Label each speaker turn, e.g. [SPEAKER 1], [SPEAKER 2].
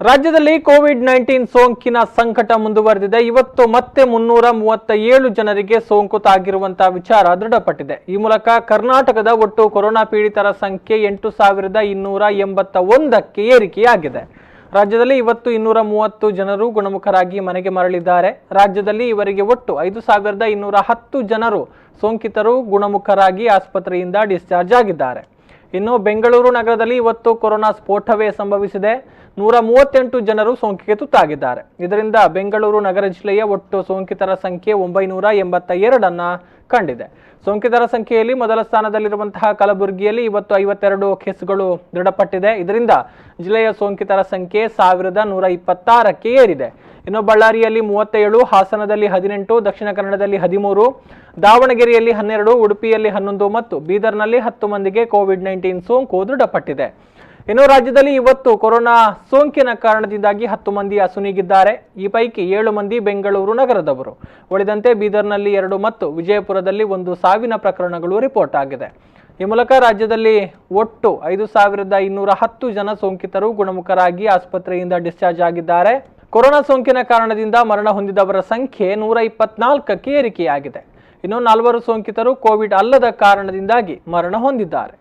[SPEAKER 1] ರಾಜ್ಯದಲ್ಲಿ ಕೋವಿಡ್-19 ಸೋಂಕಿನ ಸಂಕಟ ಮುಂದುವರೆದಿದೆ. ಇವತ್ತು ಮತ್ತೆ 337 ಜನರಿಗೆ ಸೋಂಕು ತಾಗಿರುವಂತಹ ವಿಚಾರ ದೃಢಪಟ್ಟಿದೆ. ಈ ಮೂಲಕ ಕರ್ನಾಟಕದ ಒಟ್ಟು ಕೊರೋನಾ ಪೀಡಿತರ ಸಂಖ್ಯೆ 8281ಕ್ಕೆ ಏರಿಕೆಯಾಗಿದೆ. ರಾಜ್ಯದಲ್ಲಿ ಇವತ್ತು 230 ಜನರು ಗುಣಮುಖರಾಗಿ ಮನೆಗೆ ಮರಳಿದ್ದಾರೆ. ರಾಜ್ಯದಲ್ಲಿ ಇವರಿಗೆ ಒಟ್ಟು 5210 ಜನರು ಸೋಂಕಿತರು ಗುಣಮುಖರಾಗಿ ಆಸ್ಪತ್ರೆಯಿಂದ ಡಿಸ್ಚಾರ್ಜ್ ಆಗಿದ್ದಾರೆ. ಇನ್ನು ಬೆಂಗಳೂರು ನಗರದಲ್ಲಿ ಇವತ್ತು ಕೊರೋನಾ ಸ್ಫೋಟವೇ ಸಂಭವಿಸಿದೆ. 138 ಜನರು ಸೋಂಕಿಗೆ ತುತ್ತಾಗಿದ್ದಾರೆ. ಇದರಿಂದ ಬೆಂಗಳೂರು ನಗರ ಜಿಲ್ಲೆಯ ಒಟ್ಟು ಸೋಂಕಿತರ ಸಂಖ್ಯೆ 982 ಕಂಡಿದೆ. ಸೋಂಕಿತರ ಸಂಖ್ಯೆಯಲ್ಲಿ ಮೊದಲ ಸ್ಥಾನದಲ್ಲಿರುವಂತಹ ಕಲಬುರಗಿಯಲ್ಲಿ ಇವತ್ತು 52 ಕೇಸ್ಗಳು ದೃಢಪಟ್ಟಿದೆ. ಇದರಿಂದ ಜಿಲ್ಲೆಯ ಸೋಂಕಿತರ ಸಂಖ್ಯೆ 1126ಕ್ಕೆ ಏರಿದೆ. ಇನ್ನು ಬಳ್ಳಾರಿಯಲ್ಲಿ 37, ಹಾಸನದಲ್ಲಿ 18, ದಕ್ಷಿಣ ಕನ್ನಡದಲ್ಲಿ 13, ದಾವಣಗೆರೆಯಲ್ಲಿ 12, ಉಡುಪಿಯಲ್ಲಿ 11 ಮತ್ತು ಬೀದರ್ನಲ್ಲಿ 10 ಮಂದಿಗೆ ಕೋವಿಡ್-19 ಸೋಂಕು ದೃಢಪಟ್ಟಿದೆ. ಇನ್ನು ರಾಜ್ಯದಲ್ಲಿ ಇವತ್ತು ಕೊರೋನಾ ಸೋಂಕಿನ ಕಾರಣದಿಂದಾಗಿ 10 ಮಂದಿ ಅಸುನೀಗಿದ್ದಾರೆ. ಈ ಪೈಕಿ 7 ಮಂದಿ ಬೆಂಗಳೂರು ನಗರದವರು. ಉಳಿದಂತೆ ಬೀದರ್ನಲ್ಲಿ 2 ಮತ್ತು ವಿಜಯಪುರದಲ್ಲಿ 1 ಸಾವಿನ ಪ್ರಕರಣಗಳು ರಿಪೋರ್ಟ್ ಆಗಿದೆ. ಈ ಮೂಲಕ ರಾಜ್ಯದಲ್ಲಿ ಒಟ್ಟು 5210 ಜನ ಸೋಂಕಿತರು ಗುಣಮುಖರಾಗಿ ಆಸ್ಪತ್ರೆಯಿಂದ ಡಿಸ್ಚಾರ್ಜ್ ಆಗಿದ್ದಾರೆ. ಕೊರೋನಾ ಸೋಂಕಿನ ಕಾರಣದಿಂದ ಮರಣ ಹೊಂದಿದವರ ಸಂಖ್ಯೆ 124ಕ್ಕೆ ಏರಿಕೆಯಾಗಿದೆ. ಇನ್ನು 4 ಸೋಂಕಿತರು ಕೋವಿಡ್ ಅಲ್ಲದ ಕಾರಣದಿಂದಾಗಿ ಮರಣ ಹೊಂದಿದ್ದಾರೆ.